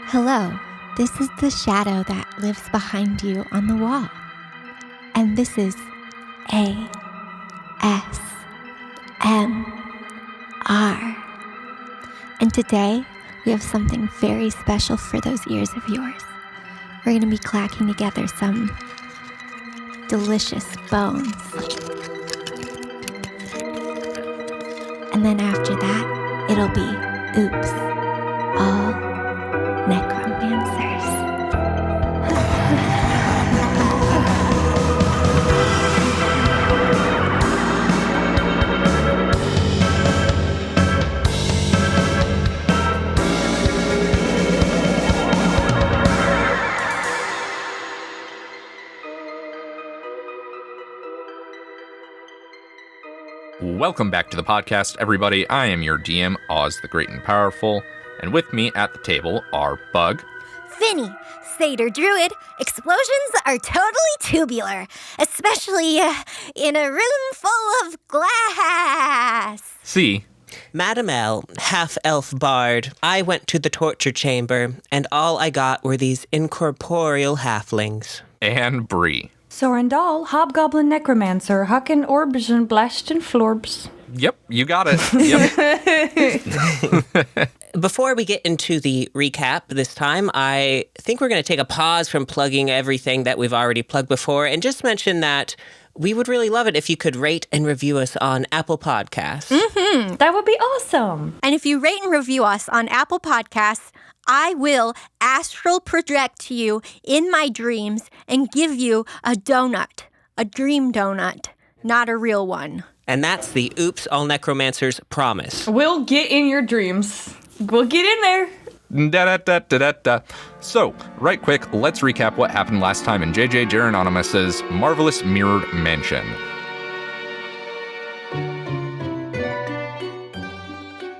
Hello, this is the shadow that lives behind you on the wall. And this is ASMR. And today, we have something very special for those ears of yours. We're going to be clacking together some delicious bones. And then after that, it'll be oops, all necromancers. Welcome back to the podcast, everybody. I am your DM, Oz the Great and Powerful, and with me at the table are Bug, Finny, Satyr Druid. Explosions are totally tubular, especially in a room full of glass. C, Madam L, half-elf bard. I went to the torture chamber, and all I got were these incorporeal halflings. and Bree. Sorrin, hobgoblin necromancer, huckin' orbs and blastin' florbs. Yep, you got it. Yep. Before we get into the recap this time, I think we're going to take a pause from plugging everything that we've already plugged before and just mention that we would really love it if you could rate and review us on Apple Podcasts. That would be awesome. And if you rate and review us on Apple Podcasts, I will astral project to you in my dreams and give you a donut, a dream donut, not a real one. And that's the Oops All Necromancers promise. We'll get in your dreams. We'll get in there. Da-da-da-da-da-da. So, right quick, let's recap what happened last time in JJ Gerononymous's Marvelous Mirrored Mansion.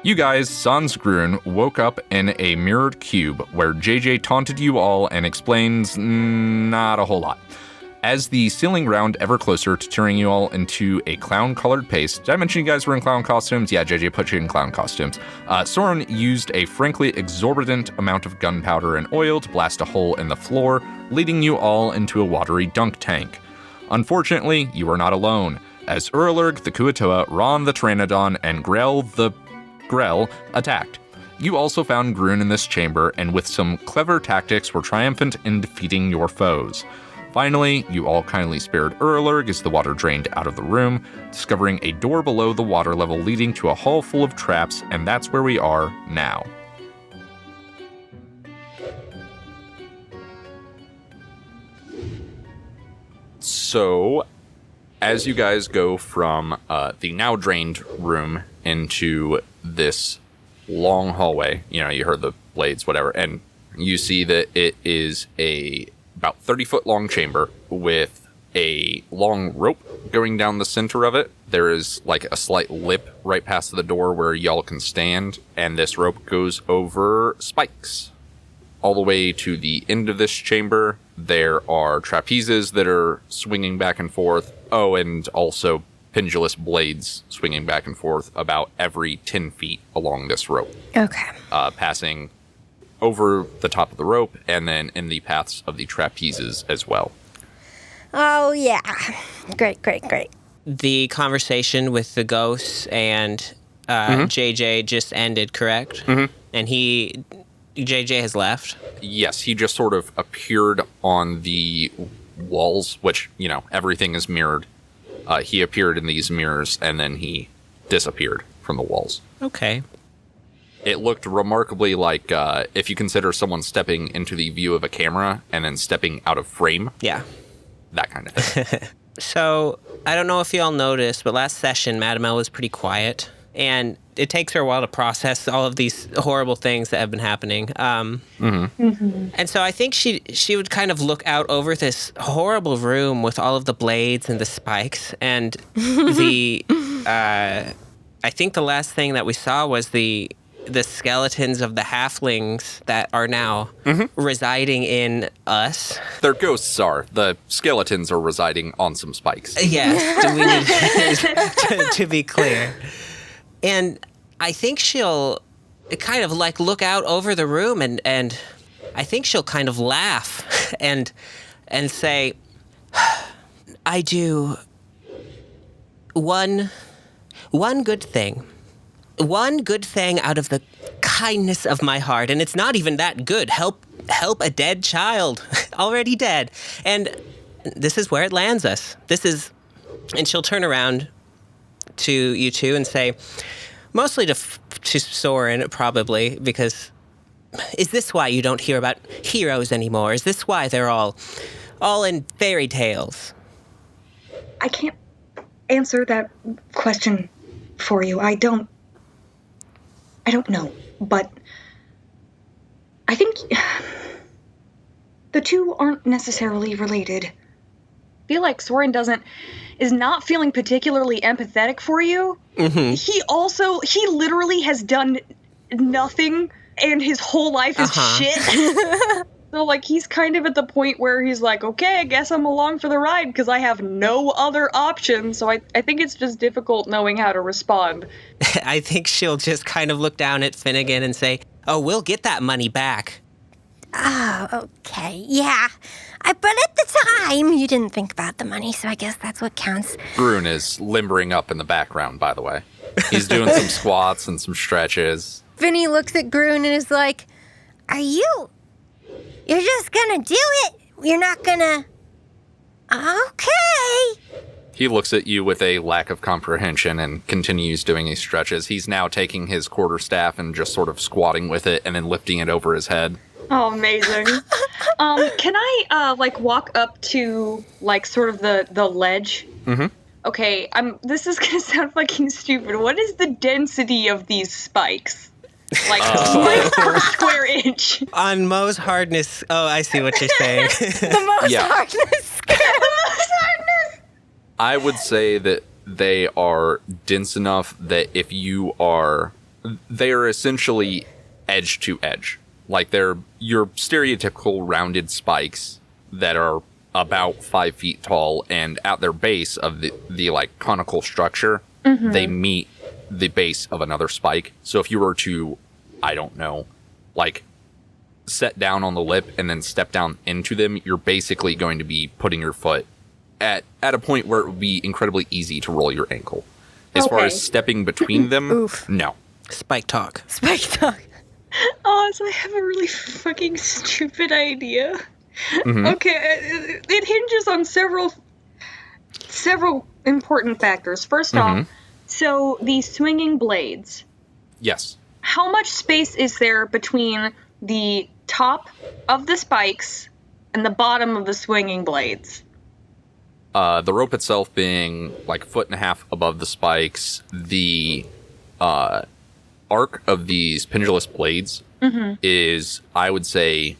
You guys, sans Grun, woke up in a mirrored cube where JJ taunted you all and explains not a whole lot. As the ceiling round ever closer to turning you all into a clown-colored paste. Did I mention you guys were in clown costumes? Yeah, JJ put you in clown costumes. Sorrin used a frankly exorbitant amount of gunpowder and oil to blast a hole in the floor, leading you all into a watery dunk tank. Unfortunately, you were not alone, as Urlurg the Kuatoa, Ron the Pteranodon, and Grell the Grell attacked. You also found Grun in this chamber, and with some clever tactics were triumphant in defeating your foes. Finally, you all kindly spared Urlurg as the water drained out of the room, discovering a door below the water level leading to a hall full of traps, and that's where we are now. So, as you guys go from the now drained room into this long hallway, you heard the blades, whatever, and you see that it is a about 30-foot long chamber with a long rope going down the center of it. There is like a slight lip right past the door where y'all can stand, and this rope goes over spikes. All the way to the end of this chamber, there are trapezes that are swinging back and forth. Oh, and also pendulous blades swinging back and forth about every 10 feet along this rope. Okay. Passing over the top of the rope and then in the paths of the trapezes as well. Oh, yeah. Great. The conversation with the ghosts and JJ just ended, correct? Mm-hmm. And JJ has left? Yes, he just sort of appeared on the walls, which, everything is mirrored. He appeared in these mirrors and then he disappeared from the walls. Okay. It looked remarkably like if you consider someone stepping into the view of a camera and then stepping out of frame. Yeah. That kind of thing. So, I don't know if you all noticed, but last session, Madam L was pretty quiet. And it takes her a while to process all of these horrible things that have been happening. And so I think she would kind of look out over this horrible room with all of the blades and the spikes. And I think the last thing that we saw was the skeletons of the halflings that are now residing in us. Their ghosts are. The skeletons are residing on some spikes. Yes, we need to be clear. And I think she'll kind of like look out over the room and I think she'll kind of laugh and say, I do one good thing. One good thing out of the kindness of my heart, and it's not even that good. Help a dead child, already dead. And this is where it lands us. And she'll turn around to you two and say, mostly to Sorrin, probably, because is this why you don't hear about heroes anymore? Is this why they're all in fairy tales? I can't answer that question for you. I don't know, but I think the two aren't necessarily related. I feel like Sorrin is not feeling particularly empathetic for you. Mm-hmm. He literally has done nothing, and his whole life is shit. So, like, he's kind of at the point where he's like, okay, I guess I'm along for the ride because I have no other option. So I think it's just difficult knowing how to respond. I think she'll just kind of look down at Finnegan and say, oh, we'll get that money back. Oh, okay. Yeah. But at the time, you didn't think about the money, so I guess that's what counts. Grun is limbering up in the background, by the way. He's doing some squats and some stretches. Finny looks at Grun and is like, You're just gonna do it? You're not gonna... Okay. He looks at you with a lack of comprehension and continues doing his stretches. He's now taking his quarterstaff and just sort of squatting with it and then lifting it over his head. Oh, amazing. Can I, walk up to, sort of the ledge? Mm-hmm. Okay, this is gonna sound fucking stupid. What is the density of these spikes? Spikes per square inch. On Mo's hardness... Oh, I see what you're saying. The most hardness scale. The most hardness. I would say that they are dense enough that if you are... They are essentially edge to edge. Like, they're your stereotypical rounded spikes that are about 5 feet tall, and at their base of the conical structure, they meet the base of another spike. So if you were to, I don't know, set down on the lip and then step down into them, you're basically going to be putting your foot at a point where it would be incredibly easy to roll your ankle. As far as stepping between them, no. Spike talk. Spike talk. Oh, so I have a really fucking stupid idea. Mm-hmm. Okay, it hinges on several important factors. First off, so these swinging blades. Yes. How much space is there between the top of the spikes and the bottom of the swinging blades? The rope itself being 1.5 feet above the spikes. The arc of these pendulous blades is, I would say,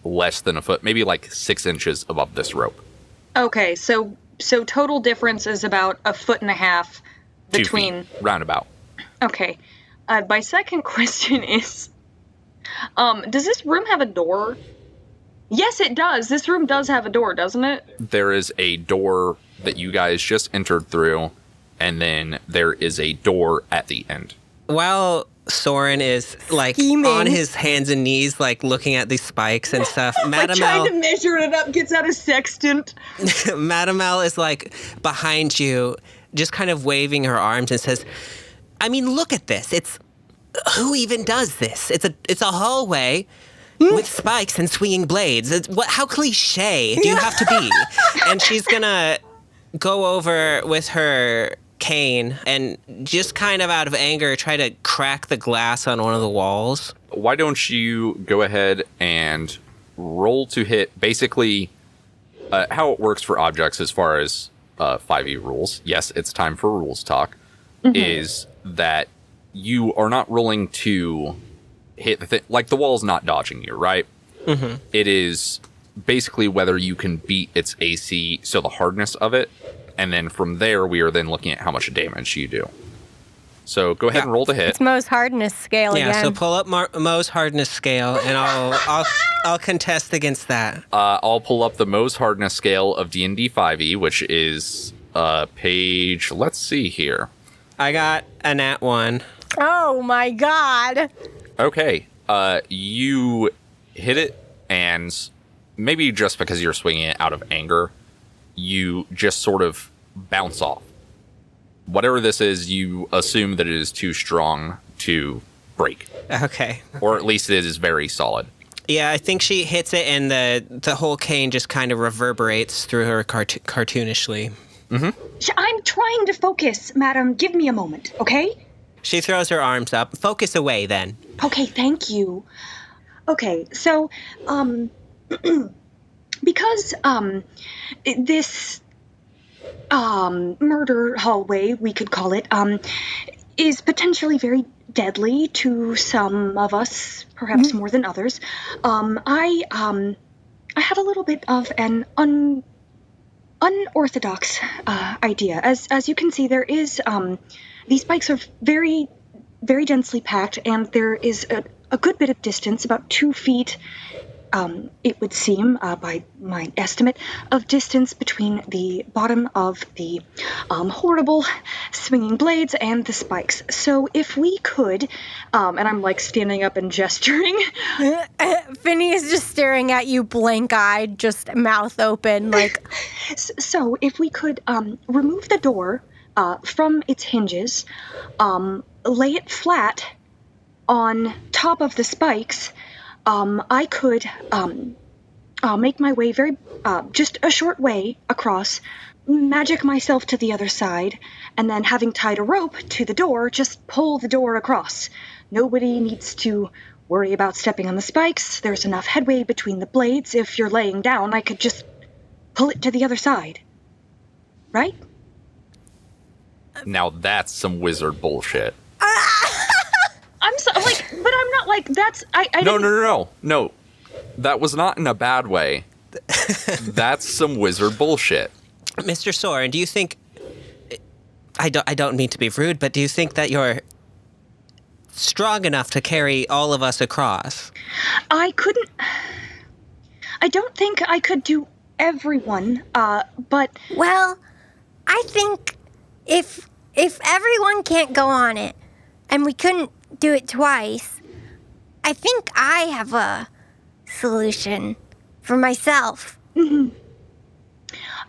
less than a foot, maybe 6 inches above this rope. Okay, so total difference is about 1.5 feet between... 2 feet, roundabout. Okay. My second question is, does this room have a door? Yes, it does. This room does have a door, doesn't it? There is a door that you guys just entered through, and then there is a door at the end. While Sorrin is Scheming. on his hands and knees, looking at these spikes and stuff, Madame trying to measure it up, gets out a sextant. Madame L is behind you, just kind of waving her arms and says, I mean, look at this. Who even does this? It's a hallway with spikes and swinging blades. How cliche do you have to be? And she's gonna go over with her cane and just kind of out of anger try to crack the glass on one of the walls. Why don't you go ahead and roll to hit? Basically, how it works for objects as far as 5e rules, yes, it's time for rules talk, is that you are not rolling to hit the thing. The wall's not dodging you, right? Mm-hmm. It is basically whether you can beat its AC, so the hardness of it, and then from there, we are then looking at how much damage you do. So go ahead and roll to hit. It's Mo's hardness scale again. Yeah, so pull up Mo's hardness scale, and I'll contest against that. I'll pull up the Mo's hardness scale of D&D 5e, which is page, let's see here. I got a nat 1. Oh my god. Okay, you hit it, and maybe just because you're swinging it out of anger, you just sort of bounce off. Whatever this is, you assume that it is too strong to break. Okay. Or at least it is very solid. Yeah, I think she hits it, and the whole cane just kind of reverberates through her cartoonishly. I'm trying to focus, madam. Give me a moment, okay? She throws her arms up. Focus away, then. Okay, thank you. Okay, so, because, this, murder hallway, we could call it, is potentially very deadly to some of us, perhaps more than others. I had a little bit of an unorthodox idea. As you can see, there is these spikes are very, very densely packed, and there is a good bit of distance, about 2 feet. It would seem, by my estimate, of distance between the bottom of the horrible swinging blades and the spikes. So if we could, and I'm like standing up and gesturing. Finny is just staring at you blank-eyed, just mouth open, like... So if we could remove the door from its hinges, lay it flat on top of the spikes, I could make my way just a short way across, magic myself to the other side, and then having tied a rope to the door, just pull the door across. Nobody needs to worry about stepping on the spikes. There's enough headway between the blades. If you're laying down, I could just pull it to the other side. Right? Now that's some wizard bullshit. I'm so, like, but I'm not like, that's, I No. That was not in a bad way. That's some wizard bullshit. Mr. Sorrin, do you think... I don't mean to be rude, but do you think that you're strong enough to carry all of us across? I don't think I could do everyone, but... Well, I think if everyone can't go on it, and we couldn't do it twice, I think I have a solution for myself.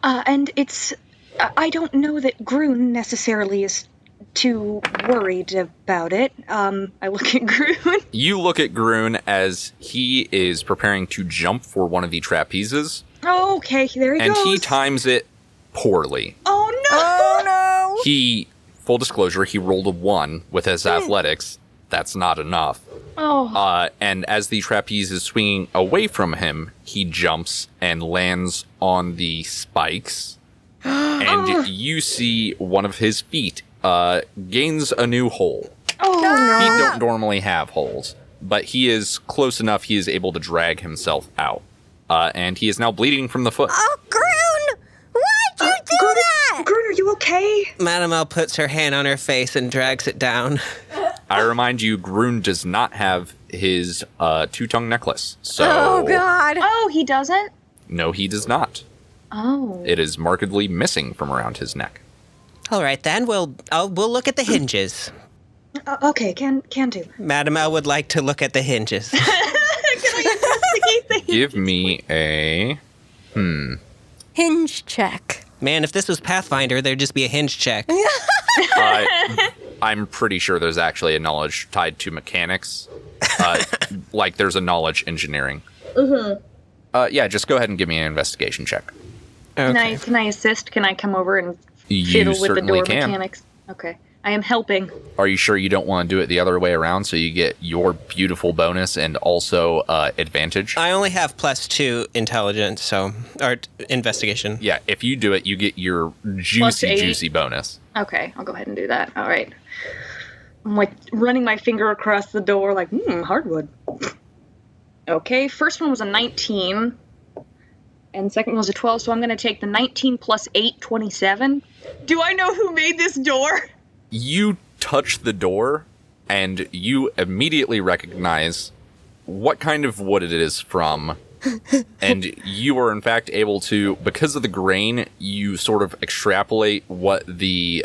And it's... I don't know that Groon necessarily is too worried about it. I look at Groon. You look at Groon as he is preparing to jump for one of the trapezes. Oh, okay, there he goes. And he times it poorly. Oh, no! Oh, no! He, full disclosure, he rolled a 1 with his athletics. That's not enough. Oh. And as the trapeze is swinging away from him, he jumps and lands on the spikes. And you see one of his feet gains a new hole. Oh, no. Feet don't normally have holes, but he is close enough he is able to drag himself out. And he is now bleeding from the foot. Oh, Groon! Why'd you do that? Groon, are you okay? Madame L puts her hand on her face and drags it down. I remind you, Groon does not have his two-tongue necklace. So Oh, God. Oh, he doesn't? No, he does not. Oh. It is markedly missing from around his neck. All right, then we'll look at the hinges. Okay, can do. Madame L would like to look at the hinges. Can I investigate the Give me a... Hinge check. Man, if this was Pathfinder, there'd just be a hinge check. I'm pretty sure there's actually a knowledge tied to mechanics. Like there's a knowledge engineering. Yeah, just go ahead and give me an investigation check. Okay. Can I assist? Can I come over and You fiddle with the certainly door can. mechanics? Okay. I am helping. Are you sure you don't want to do it the other way around so you get your beautiful bonus and also advantage? I only have +2 intelligence, or investigation. Yeah, if you do it, you get your juicy bonus. Okay, I'll go ahead and do that. All right. I'm like running my finger across the door like, hardwood. Okay, first one was a 19. And second one was a 12, so I'm going to take the 19 plus 8, 27. Do I know who made this door? You touch the door, and you immediately recognize what kind of wood it is from. And you are, in fact, able to, because of the grain, you sort of extrapolate what the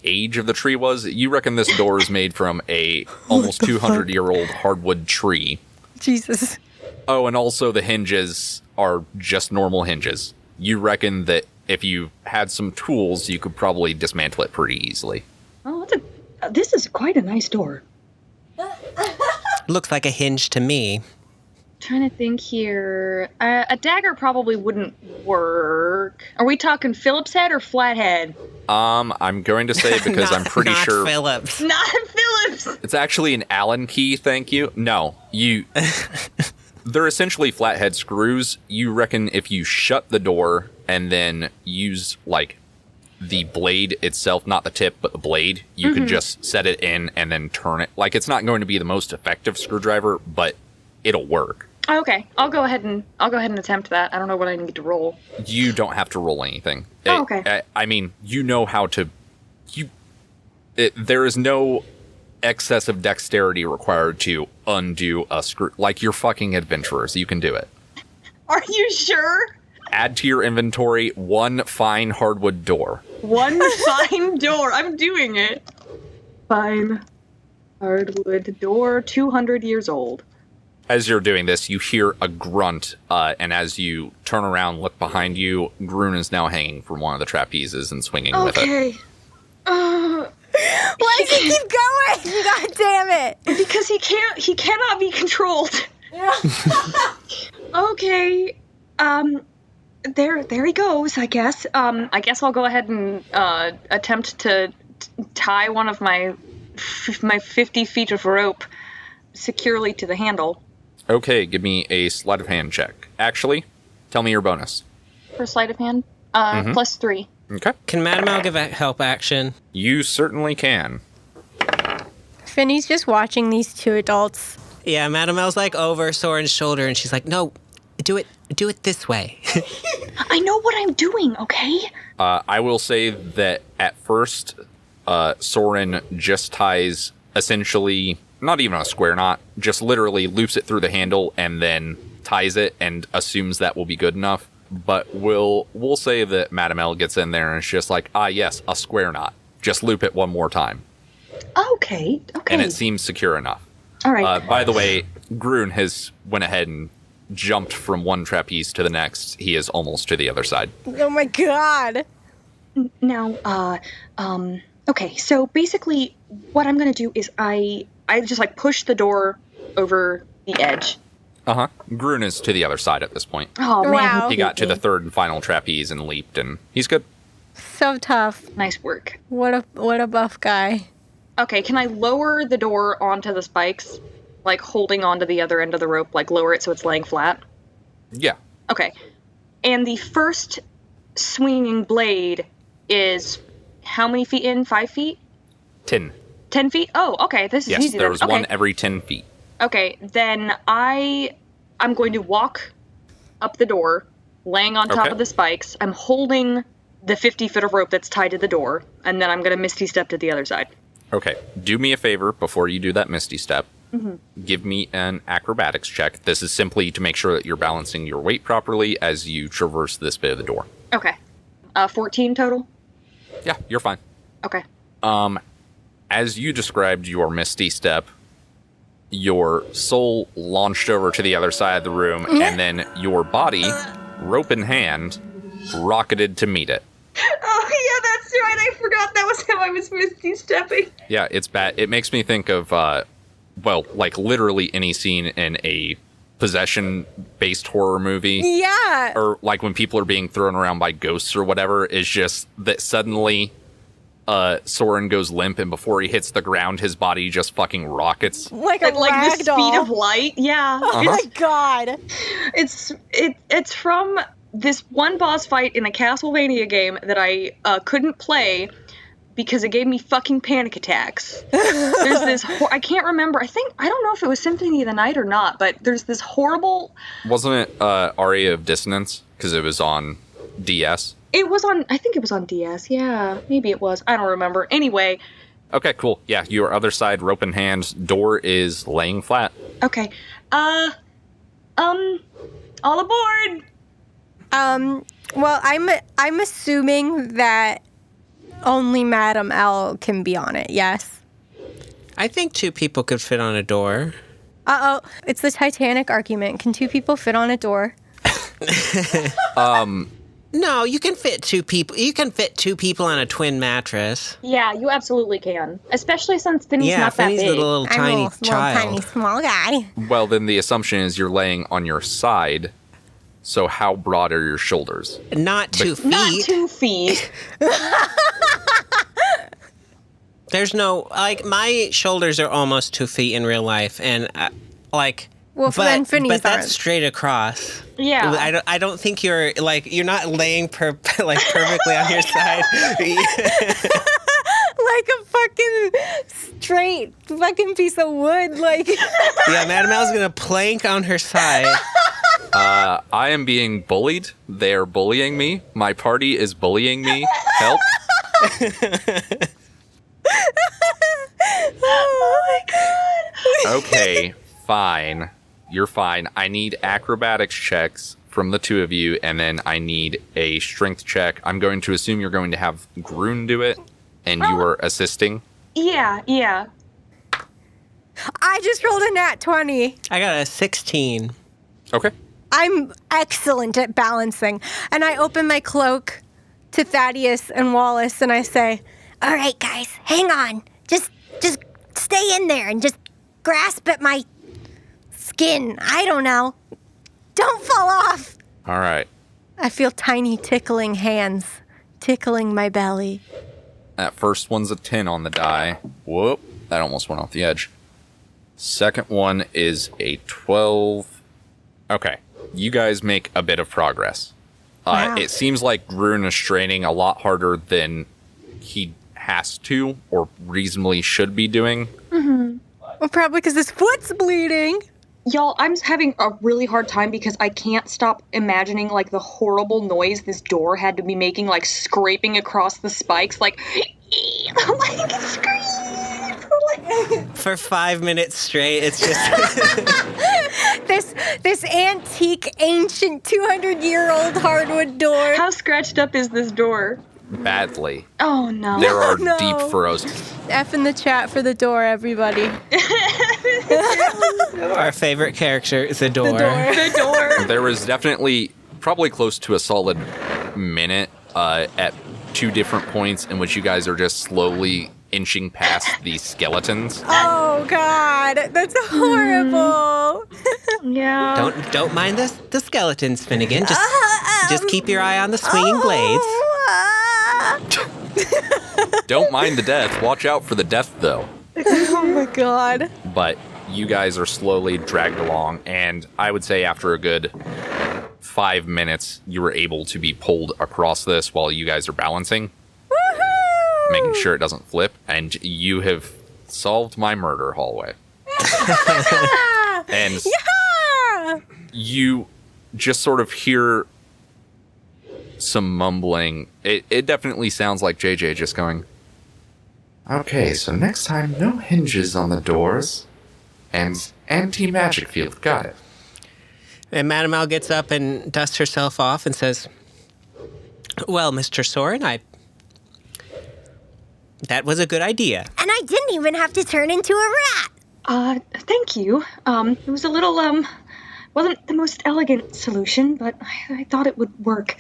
age of the tree was. You reckon this door is made from a almost 200-year-old hardwood tree. Jesus. Oh, and also the hinges are just normal hinges. You reckon that if you had some tools, you could probably dismantle it pretty easily. Oh, this is quite a nice door. Looks like a hinge to me. Trying to think here. A dagger probably wouldn't work. Are we talking Phillips head or flathead? I'm going to say because I'm pretty not sure Phillips. Not Phillips! it's actually an Allen key, thank you. No, they're essentially flathead screws. You reckon if you shut the door and then use, like, the blade itself, not the tip, but the blade, you could just set it in and then turn it. Like, it's not going to be the most effective screwdriver, but it'll work. Okay, I'll go ahead and attempt that. I don't know what I need to roll. You don't have to roll anything. Oh, okay. I mean, you know how to... there is no excessive dexterity required to undo a screw. Like, you're fucking adventurers. You can do it. Are you sure? Add to your inventory 1 fine hardwood door. 1 fine door. I'm doing it. Fine hardwood door, 200 years old. As you're doing this, you hear a grunt, and as you turn around, look behind you, Groon is now hanging from one of the trapezes and swinging with it. Okay. Why does he keep going? God damn it. Because he cannot be controlled. Okay. There he goes, I guess. I guess I'll go ahead and attempt to tie one of my 50 feet of rope securely to the handle. Okay, give me a sleight of hand check. Actually, tell me your bonus. For sleight of hand, +3. Okay. Can Madam L give a help action? You certainly can. Finny's just watching these two adults. Yeah, Madam L's like over Sorrin's shoulder, and she's like, "No, do it this way." I know what I'm doing, okay? I will say that at first, Sorrin just ties essentially, not even a square knot, just literally loops it through the handle and then ties it and assumes that will be good enough. But we'll say that Madam L gets in there and it's just like, yes, a square knot. Just loop it one more time. Okay. And it seems secure enough. All right. By the way, Groon has went ahead and jumped from one trapeze to the next. He is almost to the other side. Oh my god. Now, okay, so basically what I'm going to do is I just like push the door over the edge. Uh-huh. Groon is to the other side at this point. Oh, man. Wow. He got to the third and final trapeze and leaped, and he's good. So tough. Nice work. What a buff guy. Okay, can I lower the door onto the spikes? Like holding onto the other end of the rope, like lower it so it's laying flat? Yeah. Okay. And the first swinging blade is how many feet in? 5 feet? 10. 10 feet? Oh, okay, this is Yes, easy then. there's one every 10 feet. Okay, then I'm going to walk up the door, laying on top Okay. of the spikes. I'm holding the 50 foot of rope that's tied to the door, and then I'm going to Misty Step to the other side. Okay, do me a favor before you do that Misty Step. Give me an acrobatics check. This is simply to make sure that you're balancing your weight properly as you traverse this bit of the door. Okay. 14 total? Yeah, you're fine. Okay. As you described your Misty Step, your soul launched over to the other side of the room, and then your body, rope in hand, rocketed to meet it. Oh, yeah, that's right. I forgot that was how I was Misty Stepping. Yeah, it's bad. It makes me think of, like literally any scene in a possession-based horror movie. Yeah. Or like when people are being thrown around by ghosts or whatever, is just that suddenly Sorrin goes limp, and before he hits the ground, his body just fucking rockets. Like a Like the ragdoll. speed of light. Yeah. Oh my god. It's from this one boss fight in a Castlevania game that I couldn't play because it gave me fucking panic attacks. There's this I can't remember. I don't know if it was Symphony of the Night or not, but there's this horrible. Wasn't it Aria of Dissonance? Because it was on DS. It was on. I think it was on DS. Yeah, maybe it was. I don't remember. Anyway. Okay, cool. Yeah, your other side, rope in hand, door is laying flat. Okay. All aboard. Well, I'm assuming that only Madam L can be on it. Yes. I think 2 people could fit on a door. Uh-oh. It's the Titanic argument. Can 2 people fit on a door? No, you can fit 2 people. You can fit 2 people on a twin mattress. Yeah, you absolutely can. Especially since Finny's not Finny's that big. a little tiny child. Tiny, small guy. Well, then the assumption is you're laying on your side. So how broad are your shoulders? Not 2 feet. Not 2 feet. There's no, like, my shoulders are almost 2 feet in real life, and, Well, then Finny's but that's aren't. straight across. Yeah. I don't think you're not laying perfectly on your side. Like a fucking straight fucking piece of wood. Like. Yeah, Madam Al's gonna plank on her side. I am being bullied. They're bullying me. My party is bullying me. Help. Oh my god. Okay, fine. You're fine. I need acrobatics checks from the 2 of you, and then I need a strength check. I'm going to assume you're going to have Groon do it, and you are assisting. Yeah. I just rolled a nat 20. I got a 16. Okay. I'm excellent at balancing. And I open my cloak to Thaddeus and Wallace and I say, all right, guys, hang on. Just stay in there and just grasp at my skin. I don't know. Don't fall off. All right. I feel tiny tickling hands tickling my belly. That first one's a 10 on the die. Whoop. That almost went off the edge. Second one is a 12. Okay. You guys make a bit of progress. Wow. It seems like Groon is straining a lot harder than he has to or reasonably should be doing. Well, probably because his foot's bleeding. Y'all, I'm having a really hard time because I can't stop imagining, like, the horrible noise this door had to be making, like, scraping across the spikes, like, like, scream. For 5 minutes straight, it's just... This antique, ancient, 200-year-old hardwood door. How scratched up is this door? Badly. Oh, no. There are no. deep furrows. F in the chat for the door, everybody. Our favorite character is the door. The door. There was definitely probably close to a solid minute at 2 different points in which you guys are just slowly inching past these skeletons. Oh, God. That's horrible. Yeah. Don't mind the skeletons, Finnegan. Just keep your eye on the swinging blades. Don't mind the death. Watch out for the death, though. Oh, my God. But you guys are slowly dragged along, and I would say after a good 5 minutes, you were able to be pulled across this while you guys are balancing, making sure it doesn't flip, and you have solved my murder hallway. And Yeah. you just sort of hear some mumbling. It definitely sounds like JJ just going, okay, so next time, no hinges on the doors. And anti-magic field. Got it. And Madam Al gets up and dusts herself off and says, well, Mr. Sorrin, that was a good idea. And I didn't even have to turn into a rat. Thank you. It was a little, wasn't the most elegant solution, but I thought it would work.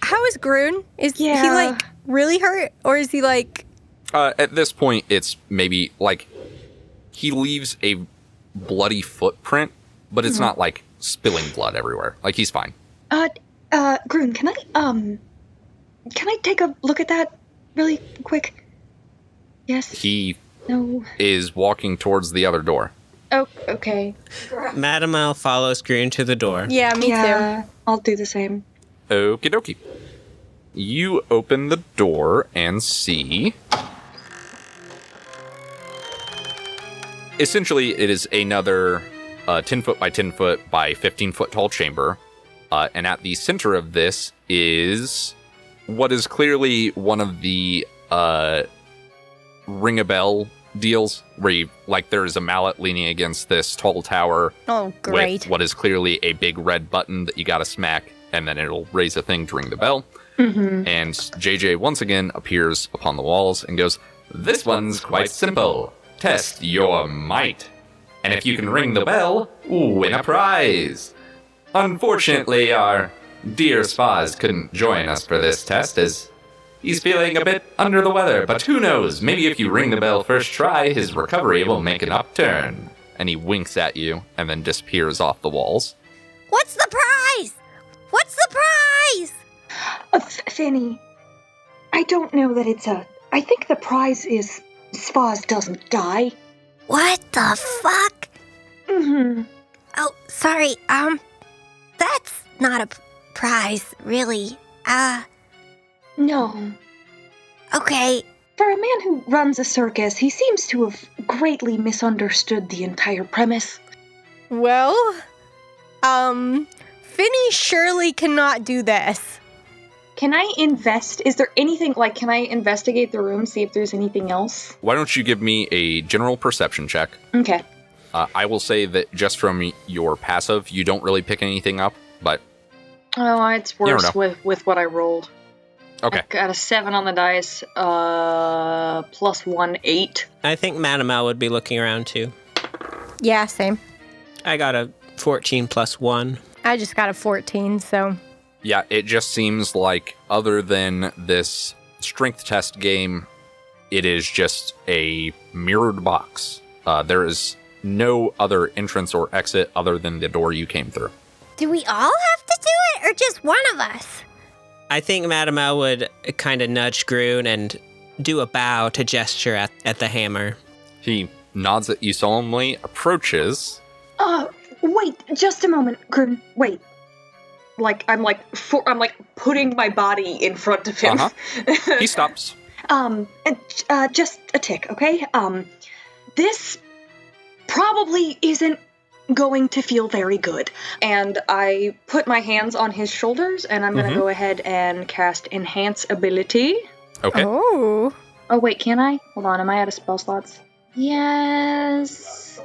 How is Groon? Is he, Yeah. like, really hurt? Or is he, like... At this point, it's maybe, like, he leaves a bloody footprint, but it's not, like, spilling blood everywhere. Like, he's fine. Groon, can I take a look at that really quick? Yes? He No? is walking towards the other door. Oh, okay. Madam Al follows Green to the door. Yeah, me Yeah, I'll do the same. Okie dokie. You open the door and see... Essentially, it is another 10 foot by 10 foot by 15 foot tall chamber. And at the center of this is what is clearly one of the ring a bell deals where you, like, there is a mallet leaning against this tall tower. Oh, great. With what is clearly a big red button that you gotta smack, and then it'll raise a thing to ring the bell. Mm-hmm. And JJ once again appears upon the walls and goes, "This one's quite simple. Test your might." And if you can ring the bell, win a prize. Unfortunately, our dear Spaz couldn't join us for this test as he's feeling a bit under the weather, but who knows, maybe if you ring the bell first try, his recovery will make an upturn. And he winks at you and then disappears off the walls. What's the prize? What's the prize? Finny, I don't know that it's a... I think the prize is Spaz doesn't die. What the fuck? Mm-hmm. Oh, sorry, that's not a prize, really. No. Okay. For a man who runs a circus, he seems to have greatly misunderstood the entire premise. Well, Finny surely cannot do this. Can I is there anything, like, can I investigate the room, see if there's anything else? Why don't you give me a general perception check? Okay. I will say that just from your passive, you don't really pick anything up, but... Oh, it's worse with what I rolled. Okay. I got a 7 on the dice, plus 1, 8. I think Madame L would be looking around too. Yeah, same. I got a 14 plus 1. I just got a 14, so... Yeah, it just seems like other than this strength test game, it is just a mirrored box. There is no other entrance or exit other than the door you came through. Do we all have to do it, or just one of us? I think Madame L would kind of nudge Groon and do a bow to gesture at the hammer. He nods at you solemnly, approaches. Wait, just a moment, Grim. Wait. I'm putting my body in front of him. He stops. Just a tick, okay? This probably isn't going to feel very good. And I put my hands on his shoulders, and I'm gonna go ahead and cast Enhance Ability. Okay. Oh. Oh, wait, can I? Hold on, am I out of spell slots? Yes.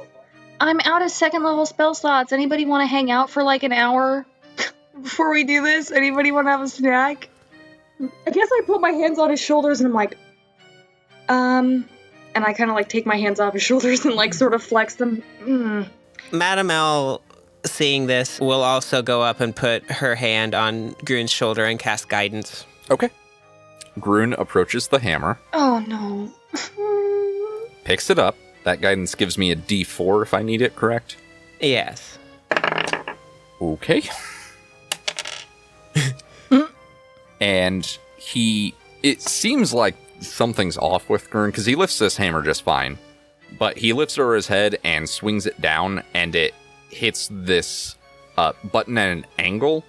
I'm out of second level spell slots. Anybody want to hang out for like an hour before we do this? Anybody want to have a snack? I guess I put my hands on his shoulders and I'm like, and I kind of like take my hands off his shoulders and like sort of flex them. Madame L, seeing this, will also go up and put her hand on Groon's shoulder and cast Guidance. Okay. Groon approaches the hammer. Oh no. Picks it up. That guidance gives me a D4 if I need it, correct? Yes. Okay. And it seems like something's off with Groon, because he lifts this hammer just fine. But he lifts over his head and swings it down, and it hits this button at an angle.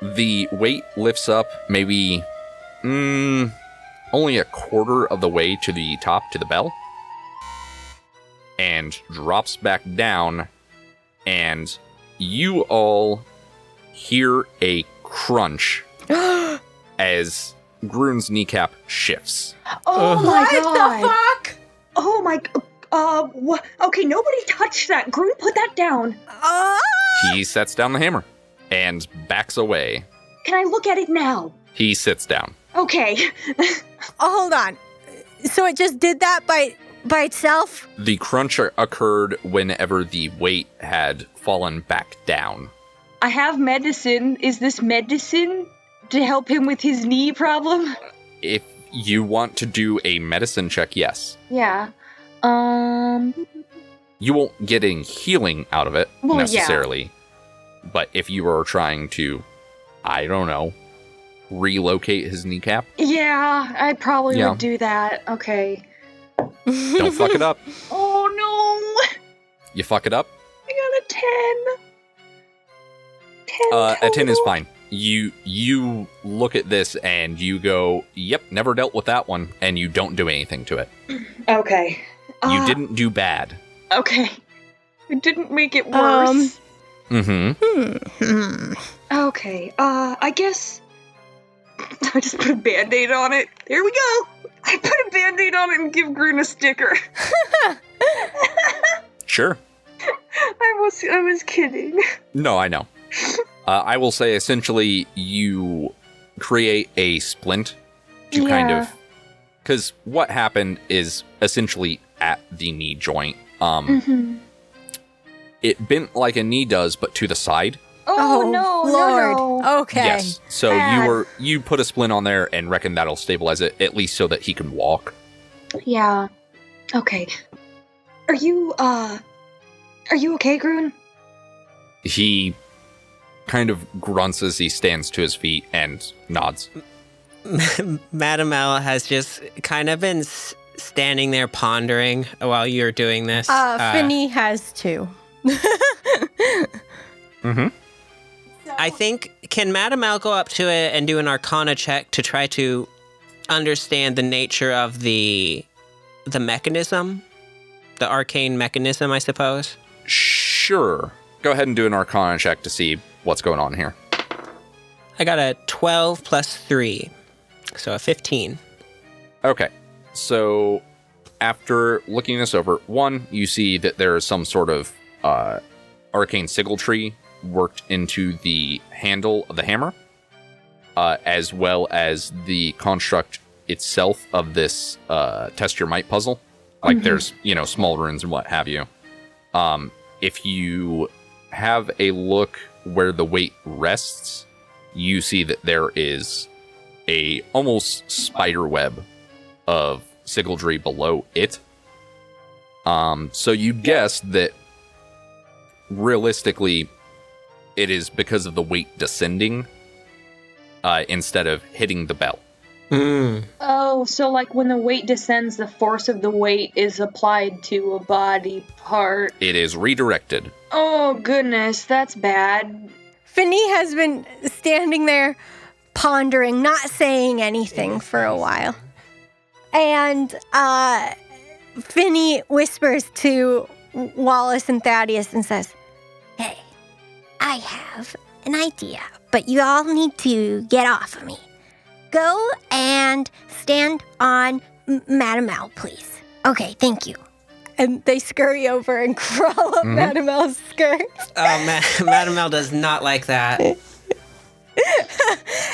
The weight lifts up maybe only a quarter of the way to the top, to the bell, and drops back down, and you all hear a crunch as Groon's kneecap shifts. Oh my god! What the fuck? Oh my... Okay, nobody touch that. Groon, put that down. He sets down the hammer and backs away. Can I look at it now? He sits down. Okay. Oh, hold on. So it just did that by itself? The crunch occurred whenever the weight had fallen back down. I have medicine. Is this medicine to help him with his knee problem? If you want to do a medicine check, yes. Yeah. You won't get any healing out of it, Well, necessarily. But if you are trying to, I don't know, relocate his kneecap, Yeah, I probably Yeah. would do that. Okay. don't fuck it up. Oh no! You fuck it up, I got a 10. 10 a 10 is total. fine. You look at this and you go, yep, never dealt with that one, and you don't do anything to it. Okay. You didn't do bad. Okay. It didn't make it worse. Mm-hmm. Okay, I guess... I just put a band-aid on it. There we go! I put a band-aid on it and give Groon a sticker. Sure. I was kidding. No, I know. I will say, essentially, you create a splint to kind of... Because what happened is, essentially, at the knee joint. Mm-hmm. It bent like a knee does, but to the side. Oh, no, Lord. no. Okay. Yes. So Bad. you put a splint on there and reckon that'll stabilize it, at least so that he can walk. Yeah. Okay. Are you okay, Groon? He kind of grunts as he stands to his feet and nods. Madam L has just kind of been standing there pondering while you're doing this. Finny has too. Mm-hmm. I think, can Madam L go up to it and do an Arcana check to try to understand the nature of the mechanism? The arcane mechanism, I suppose? Sure. Go ahead and do an Arcana check to see what's going on here. I got a 12 plus 3, so a 15. Okay. So after looking this over, one, you see that there is some sort of arcane sigiltree worked into the handle of the hammer, as well as the construct itself of this test your might puzzle. Like there's, small runes and what have you. If you have a look where the weight rests, you see that there is a almost spider web of sigildry below it. So you guess that realistically it is because of the weight descending instead of hitting the bell. Oh, so like when the weight descends, the force of the weight is applied to a body part. It is redirected. Oh, goodness, that's bad. Finny has been standing there pondering, not saying anything for a while. And Finny whispers to Wallace and Thaddeus and says, Hey, I have an idea, but you all need to get off of me. Go and stand on Madam L, please. Okay, thank you. and they scurry over and crawl up Madam L's skirt. Oh, Madam L does not like that.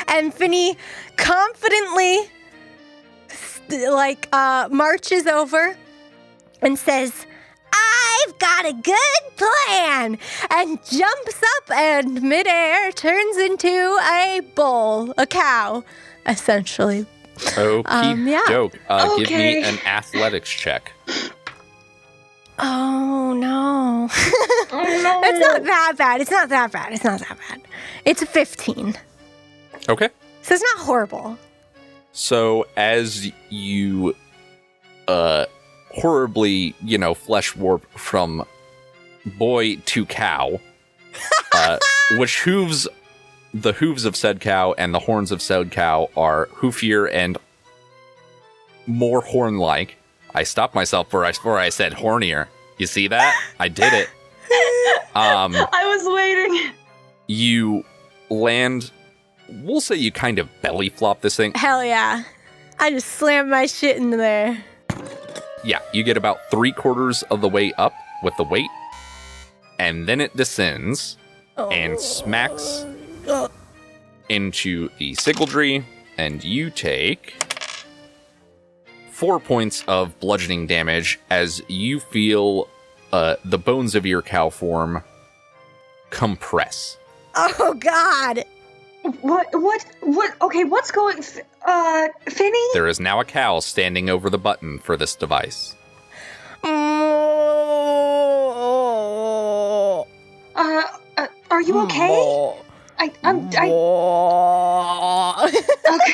And Finny confidently, marches over and says, I've got a good plan, and jumps up and midair turns into a bull, a cow, essentially. Okie doke. Give Okay. me an athletics check. Oh, no. Oh, no. It's not that bad. It's a 15. Okay. So it's not horrible. So as you horribly, flesh warp from boy to cow, which the hooves of said cow and the horns of said cow are hoofier and more horn-like. I stopped myself before I said hornier. You see that? I did it. I was waiting. You land, we'll say you kind of belly flop this thing. Hell yeah. I just slammed my shit into there. Yeah, you get about 3/4 of the way up with the weight, and then it descends and smacks into the sigildry, and you take 4 points of bludgeoning damage as you feel the bones of your cow form compress. Oh, God. What? Okay, what's going... Finny? There is now a cow standing over the button for this device. Are you okay? Okay.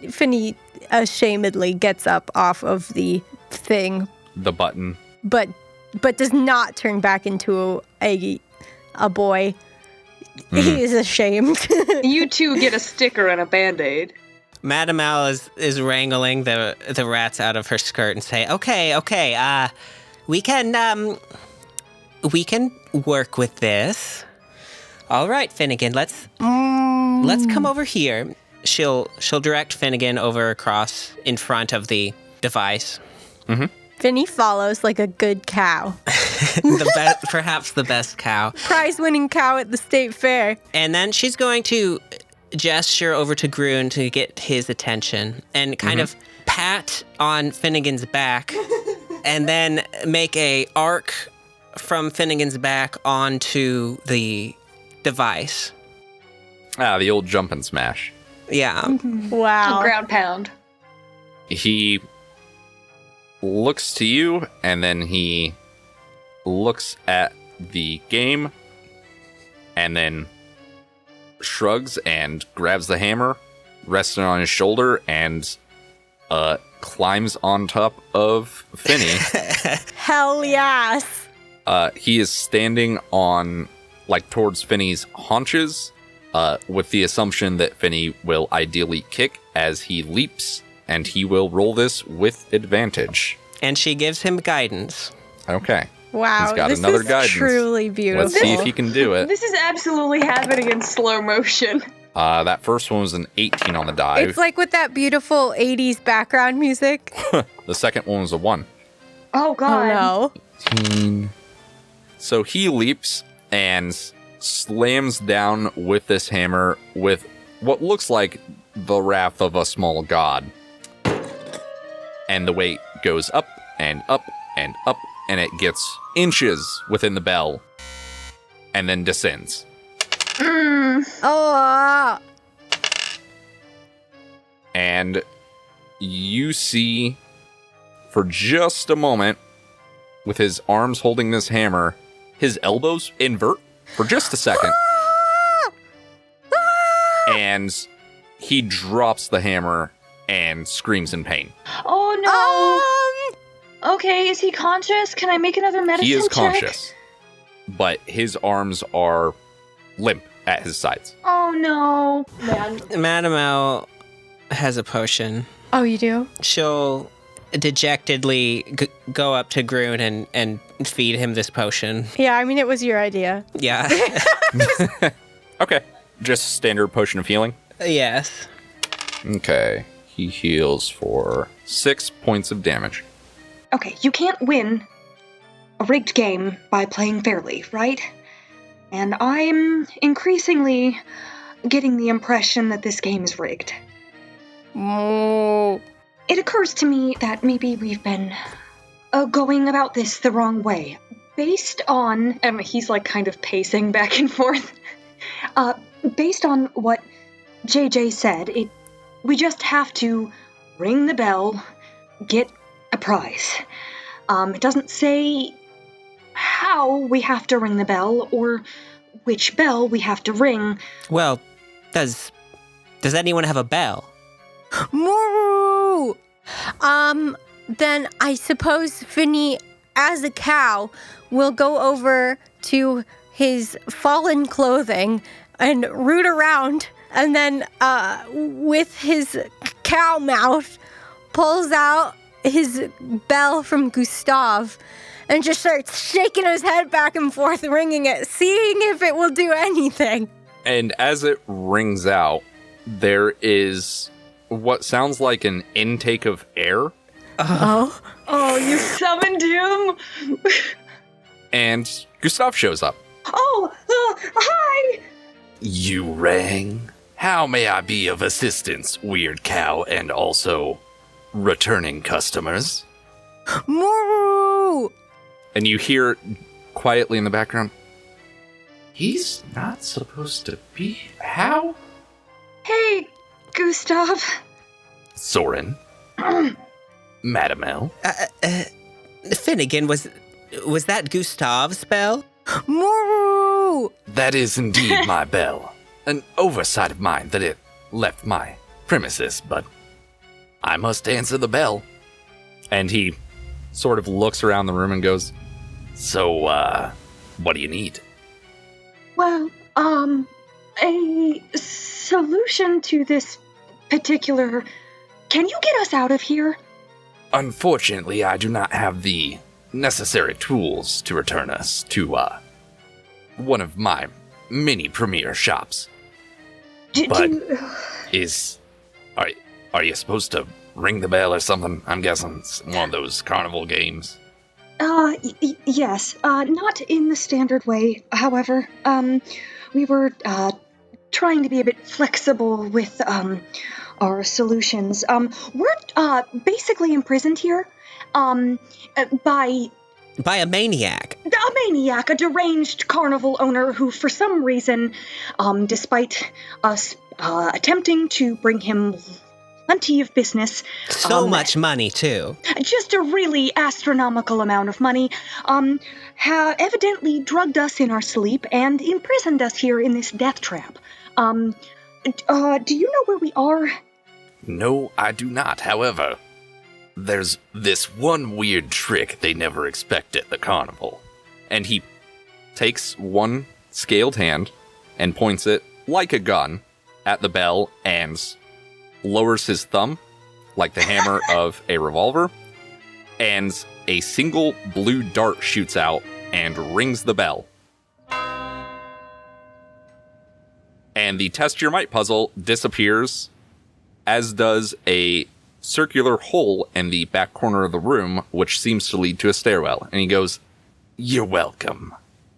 Finny ashamedly gets up off of the thing, The button. but does not turn back into a boy. He is ashamed. You two get a sticker and a Band-Aid. Madam L is wrangling the rats out of her skirt and say, okay, we can work with this. All right, Finnegan, let's come over here. She'll direct Finnegan over across in front of the device. Finny follows like a good cow. Perhaps the best cow. Prize-winning cow at the state fair. And then she's going to gesture over to Groon to get his attention and kind of pat on Finnegan's back and then make a arc from Finnegan's back onto the device. Ah, the old jump and smash. Yeah. Wow. Ground pound. He looks to you, and then he looks at the game, and then shrugs and grabs the hammer, resting on his shoulder, and climbs on top of Finny. Hell yes. He is standing on, towards Finny's haunches, with the assumption that Finny will ideally kick as he leaps, and he will roll this with advantage. And she gives him guidance. Okay. Wow. He's got this another is guidance. truly beautiful. Let's see if he can do it. This is absolutely happening in slow motion. That first one was an 18 on the die. It's like with that beautiful 80s background music. The second one was a 1. Oh, God. Oh, no. 18. So he leaps and slams down with this hammer with what looks like the wrath of a small god. And the weight goes up and up and up, and it gets inches within the bell and then descends. Oh. And you see, for just a moment, with his arms holding this hammer, his elbows invert for just a second. And he drops the hammer and screams in pain. Oh, no. Okay, is he conscious? Can I make another medicine He is check? conscious, but his arms are limp at his sides. Oh, no. Man. Madame L has a potion. Oh, you do? She'll dejectedly go up to Groon and feed him this potion. Yeah, I mean, it was your idea. Yeah. Okay, just standard potion of healing. Yes. Okay, he heals for 6 points of damage. Okay, you can't win a rigged game by playing fairly, right? And I'm increasingly getting the impression that this game is rigged. Oh. It occurs to me that maybe we've been going about this the wrong way. Based on... And he's kind of pacing back and forth. Based on what JJ said, we just have to ring the bell, get a prize. It doesn't say how we have to ring the bell or which bell we have to ring. Well, does anyone have a bell? Moo! Then I suppose Finny, as a cow, will go over to his fallen clothing and root around, and then, with his cow mouth, pulls out his bell from Gustav and just starts shaking his head back and forth, ringing it, seeing if it will do anything. And as it rings out, there is what sounds like an intake of air. Oh. Oh, you summoned him? And Gustav shows up. Oh, hi! You rang? How may I be of assistance, weird cow, and also returning customers? Moo! And you hear quietly in the background, He's not supposed to be. How? Hey, Gustav. Sorrin. Madame L. Finnegan, was that Gustav's bell? Moo! That is indeed my bell. An oversight of mine that it left my premises, but I must answer the bell. and he sort of looks around the room and goes, So, what do you need? Well, a solution to this particular... Can you get us out of here? Unfortunately, I do not have the necessary tools to return us to, one of my mini premier shops. But are you supposed to ring the bell or something? I'm guessing it's one of those carnival games. Yes, not in the standard way, however. We were, trying to be a bit flexible with, our solutions. We're, basically imprisoned here, by By a maniac. a maniac, a deranged carnival owner who, for some reason, despite us attempting to bring him plenty of business, So much money, too. just a really astronomical amount of money, evidently drugged us in our sleep and imprisoned us here in this death trap. Do you know where we are? No, I do not. However, there's this one weird trick they never expect at the carnival. And he takes one scaled hand and points it like a gun at the bell and lowers his thumb like the hammer of a revolver, and a single blue dart shoots out and rings the bell. And the Test Your Might puzzle disappears, as does a circular hole in the back corner of the room, which seems to lead to a stairwell. And he goes, You're welcome.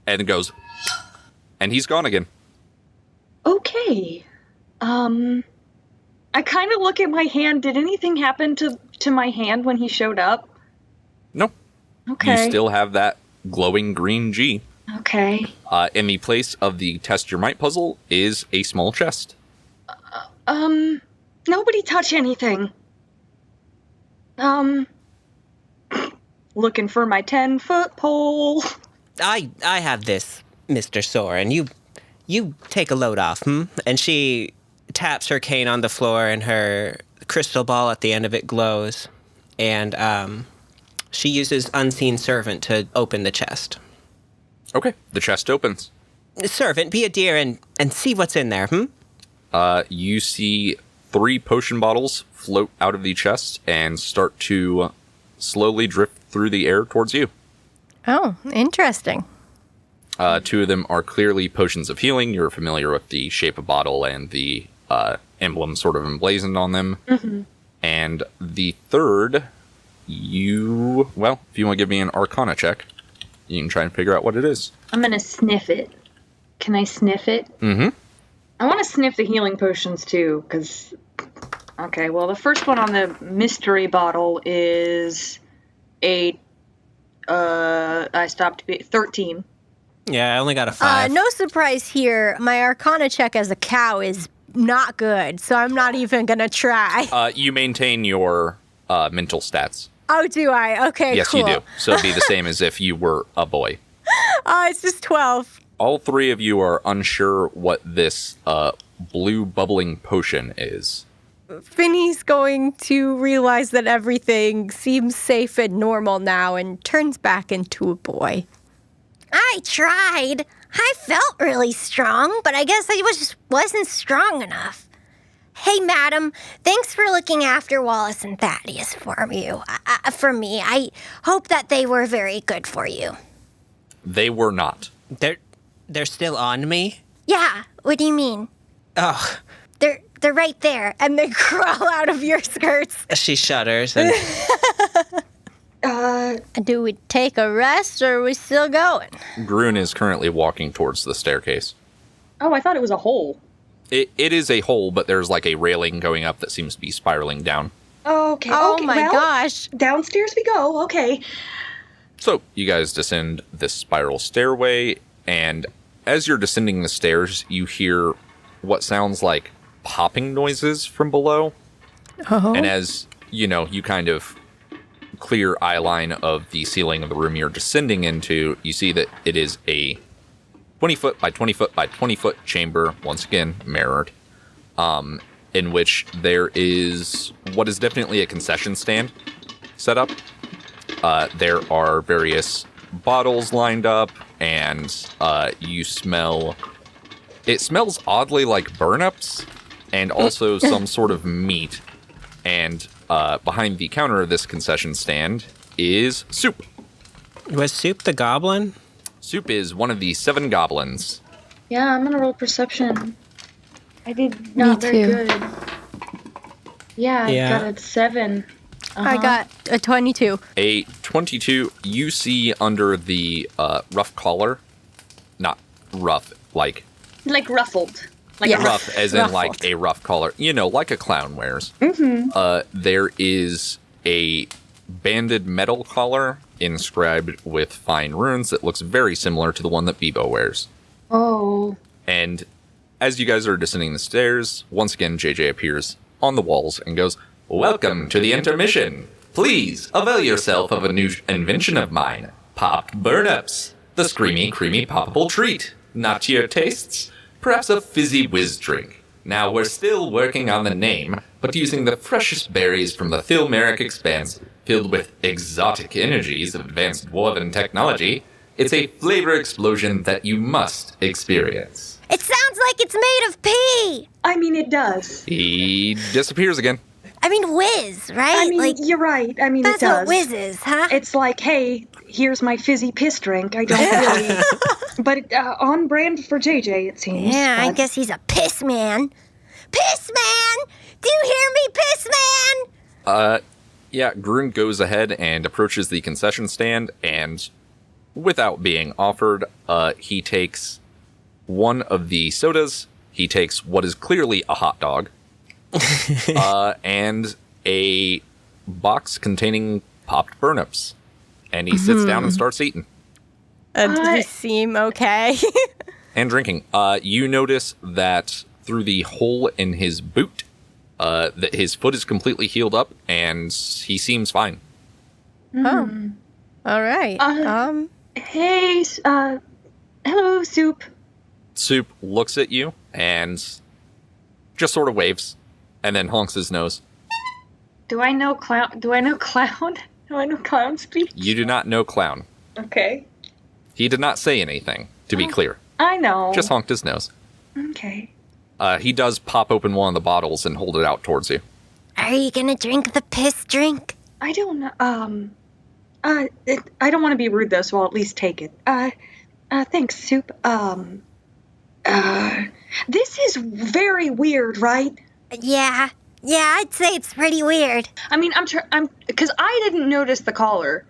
and goes, and he's gone again. Okay. I kind of look at my hand. Did anything happen to my hand when he showed up? No. Okay. You still have that glowing green G. Okay. In the place of the Test Your Might puzzle is a small chest. Nobody touch anything. Looking for my 10-foot pole. I have this, Mr. Sorrin. You take a load off, And she taps her cane on the floor, and her crystal ball at the end of it glows. And she uses Unseen Servant to open the chest. Okay, the chest opens. Servant, be a dear and see what's in there, You see 3 potion bottles float out of the chest and start to slowly drift through the air towards you. Oh, interesting. 2 of them are clearly potions of healing. You're familiar with the shape of bottle and the emblem sort of emblazoned on them. Mm-hmm. And the third, if you want to give me an Arcana check, you can try and figure out what it is. I'm gonna sniff it. Can I sniff it? Mm-hmm. I want to sniff the healing potions too, because... Okay, well, the first one on the mystery bottle is I stopped 13. Yeah, I only got a 5. No surprise here. My Arcana check as a cow is not good, so I'm not even gonna try. You maintain your mental stats. Oh, do I? Okay, Yes, cool. you do. So it'd be the same as if you were a boy. It's just 12. All 3 of you are unsure what this blue bubbling potion is. Finny's going to realize that everything seems safe and normal now and turns back into a boy. I tried. I felt really strong, but I guess I just wasn't strong enough. Hey, madam, thanks for looking after Wallace and Thaddeus for me. I hope that they were very good for you. They were not. They're still on me? Yeah, what do you mean? Oh, They're right there. And they crawl out of your skirts. she shudders. And Do we take a rest or are we still going? Grun is currently walking towards the staircase. Oh, I thought it was a hole. It is a hole, but there's like a railing going up that seems to be spiraling down. Okay. Oh okay, my well, gosh. Downstairs we go. Okay. So you guys descend this spiral stairway, and as you're descending the stairs, you hear what sounds like popping noises from below. Oh. And as you kind of clear eye line of the ceiling of the room you're descending into, you see that it is a 20-foot by 20-foot by 20-foot chamber, once again mirrored, in which there is what is definitely a concession stand set up. There are various bottles lined up, and you smell... It smells oddly like burn-ups, and also some sort of meat. And behind the counter of this concession stand is Soup. was Soup the goblin? Soup is one of the 7 goblins. Yeah, I'm gonna roll perception. I did not very too. good. Yeah, I Yeah. got a 7. I got a 22. A 22, you see under the rough collar, not rough, like Like ruffled. Like Yeah. a rough as in Ruffled. like a rough collar, like a clown wears. There is a banded metal collar inscribed with fine runes that looks very similar to the one that Bebo wears. Oh. And as you guys are descending the stairs, once again, JJ appears on the walls and goes, "Welcome to the intermission. Please avail yourself of a new invention of mine, popped burn-ups. The screamy, creamy, poppable treat. Not to your tastes? Perhaps a fizzy whiz drink. Now, we're still working on the name, but using the freshest berries from the Thilmeric expanse, filled with exotic energies of advanced dwarven technology, it's a flavor explosion that you must experience." It sounds like it's made of pee. I mean, it does. He disappears again. I mean, whiz, right? I mean, you're right. I mean, that's it does. what whiz is, huh? It's like, hey, here's my fizzy piss drink. I don't really... But on brand for JJ, it seems. Yeah, I but- guess he's a piss man. Piss man! Do you hear me, piss man? Yeah, Grun goes ahead and approaches the concession stand, and without being offered, he takes one of the sodas, he takes what is clearly a hot dog, and a box containing popped burnips. And he sits down and starts eating. Does he seem okay? And drinking. You notice that through the hole in his boot, that his foot is completely healed up, and he seems fine. Oh. All right. Hey, hello, Soup. Soup looks at you and just sort of waves, and then honks his nose. Do I know clown? Do I know clown speak? You do not know Clown. Okay. He did not say anything, to be clear. I know. Just honked his nose. Okay. He does pop open one of the bottles and hold it out towards you. Are you gonna drink the piss drink? I don't know. I don't want to be rude though, so I'll at least take it. Thanks, Soup. This is very weird, right? Yeah, I'd say it's pretty weird. I mean, because I didn't notice the collar.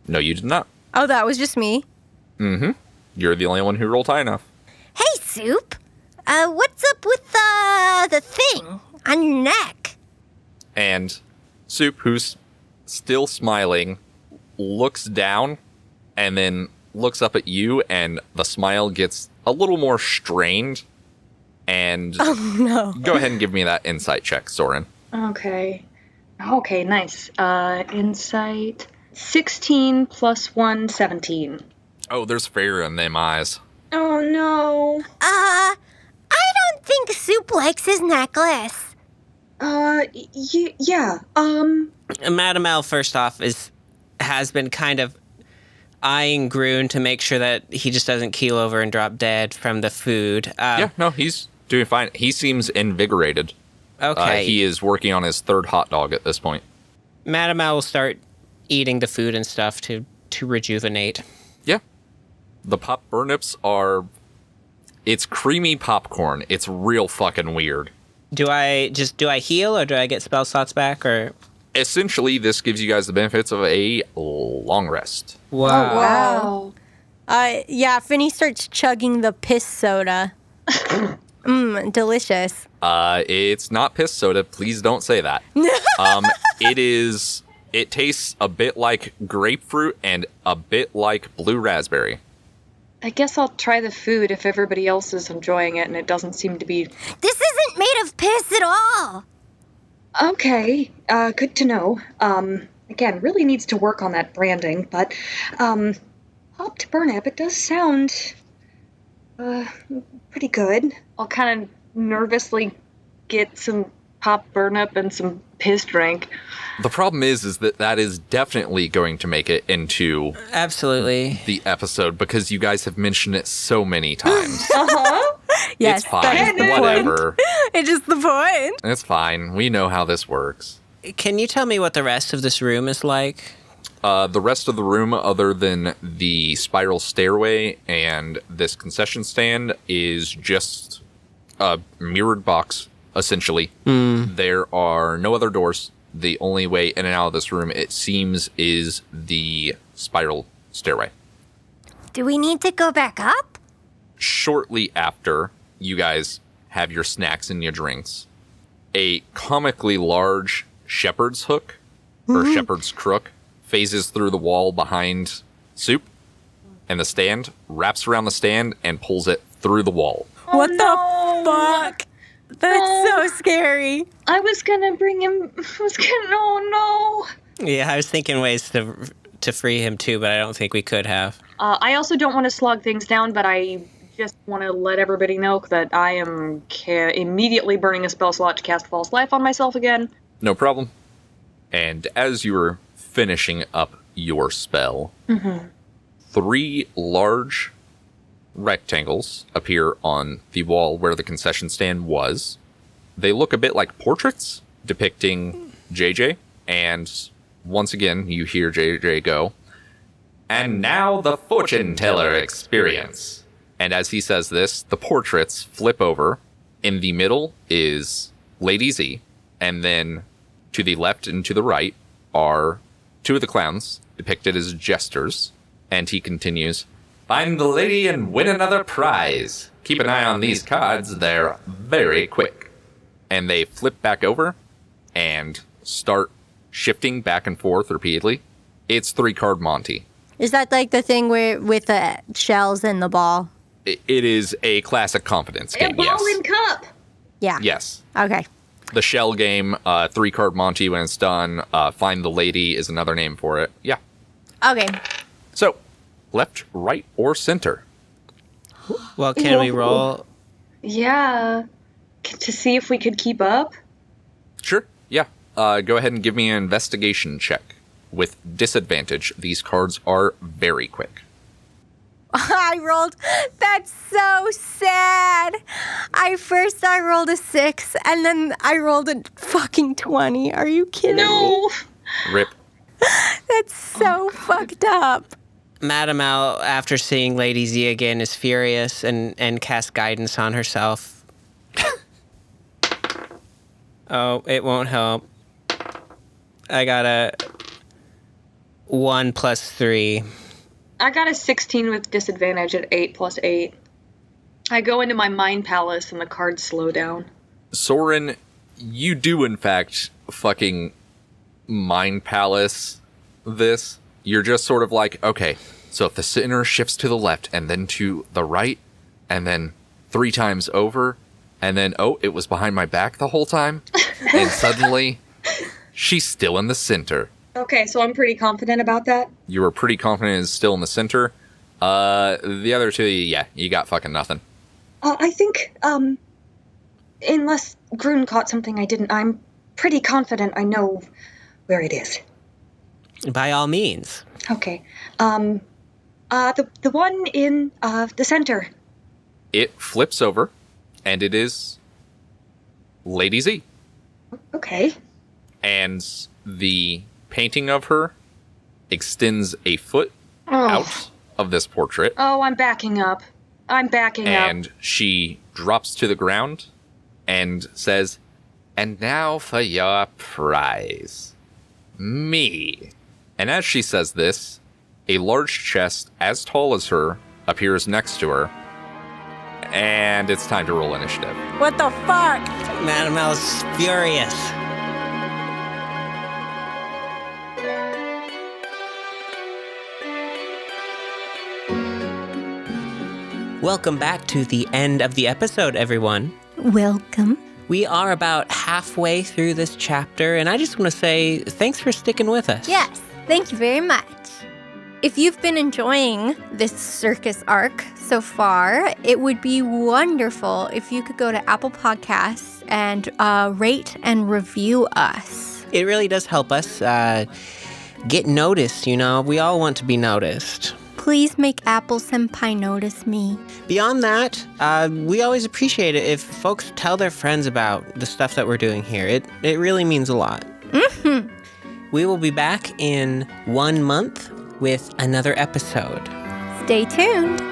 No, you did not. Oh, that was just me. Mm-hmm. You're the only one who rolled high enough. Hey, Soup. What's up with the thing on your neck? And Soup, who's still smiling, looks down and then looks up at you, and the smile gets a little more strained. And Oh, no. go ahead and give me that insight check, Sorrin. Okay, nice. Insight 16 plus 1, 17. Oh, there's fear in them eyes. Oh no. I don't think Soup likes his necklace. Yeah. Madame L, first off, has been kind of eyeing Grun to make sure that he just doesn't keel over and drop dead from the food. Yeah, no, he's doing fine. He seems invigorated. Okay. He is working on his third hot dog at this point. Madame L will start eating the food and stuff to rejuvenate. Yeah. The pop burnips are... It's creamy popcorn. It's real fucking weird. Do I heal, or do I get spell slots back, or... Essentially, this gives you guys the benefits of a long rest. Wow. Yeah, Finny starts chugging the piss soda. Delicious. It's not piss soda. Please don't say that. It tastes a bit like grapefruit and a bit like blue raspberry. I guess I'll try the food if everybody else is enjoying it and it doesn't seem to be... This isn't made of piss at all. Okay, good to know. Again, really needs to work on that branding, but, popped burnip, it does sound, pretty good. I'll kind of nervously get some pop burnip and some piss drink. The problem is that is definitely going to make it into Absolutely. the episode because you guys have mentioned it so many times. Yes, It's fine. that is the Whatever. It's just the point. It's fine. We know how this works. Can you tell me what the rest of this room is like? The rest of the room, other than the spiral stairway and this concession stand, is just a mirrored box, essentially. There are no other doors. The only way in and out of this room, it seems, is the spiral stairway. Do we need to go back up? Shortly after you guys have your snacks and your drinks, a comically large shepherd's hook, or shepherd's crook, phases through the wall behind Soup, and the stand, wraps around the stand, and pulls it through the wall. What the fuck? That's so scary. I was gonna bring him. Oh no. Yeah, I was thinking ways to free him too, but I don't think we could have. I also don't want to slog things down, but I just want to let everybody know that I am immediately burning a spell slot to cast False Life on myself again. No problem. And as you were finishing up your spell, 3 large rectangles appear on the wall where the concession stand was. They look a bit like portraits depicting JJ, and once again you hear JJ go, "And now the fortune teller experience." And as he says this, the portraits flip over. In the middle is Lady Z, and then to the left and to the right are 2 of the clowns depicted as jesters. And he continues, "Find the lady and win another prize. Keep an eye on these cards, they're very quick." And they flip back over and start shifting back and forth repeatedly. It's 3-card Monty. Is that like the thing where with the shells and the ball? It is a classic confidence game, And ball yes. and cup. Yeah. Yes. Okay. The shell game, 3-card Monty when it's done. Find the lady is another name for it. Yeah. Okay. So, left, right, or center? Well, can we roll? Yeah. To see if we could keep up. Sure, yeah. Go ahead and give me an investigation check. With disadvantage, these cards are very quick. I rolled. That's so sad. I rolled a 6, and then I rolled a fucking 20. Are you kidding me? Rip. That's so fucked up. Madame L, after seeing Lady Z again, is furious and casts guidance on herself. Oh, it won't help. I got a 1 plus 3. I got a 16 with disadvantage at 8 plus 8. I go into my mind palace and the cards slow down. Sorrin, you do in fact fucking mind palace this. You're just sort of like, okay, so if the center shifts to the left and then to the right and then 3 times over and then, oh, it was behind my back the whole time and suddenly she's still in the center. Okay, so I'm pretty confident about that. You were pretty confident it's still in the center. The other 2, yeah, you got fucking nothing. I think, unless Grun caught something I didn't, I'm pretty confident I know where it is. By all means. Okay. The one in, the center. It flips over, and it is Lady Z. Okay. And the painting of her extends a foot out of this portrait. Oh, I'm backing up. And she drops to the ground and says, "And now for your prize. Me." And as she says this, a large chest as tall as her appears next to her. And it's time to roll initiative. What the fuck? Madame L's furious. Welcome back to the end of the episode, everyone. Welcome. We are about halfway through this chapter, and I just want to say thanks for sticking with us. Yes, thank you very much. If you've been enjoying this circus arc so far, it would be wonderful if you could go to Apple Podcasts and rate and review us. It really does help us get noticed, you know. We all want to be noticed. Please make Apple Senpai notice me. Beyond that, we always appreciate it if folks tell their friends about the stuff that we're doing here. It really means a lot. Mm-hmm. We will be back in 1 month with another episode. Stay tuned.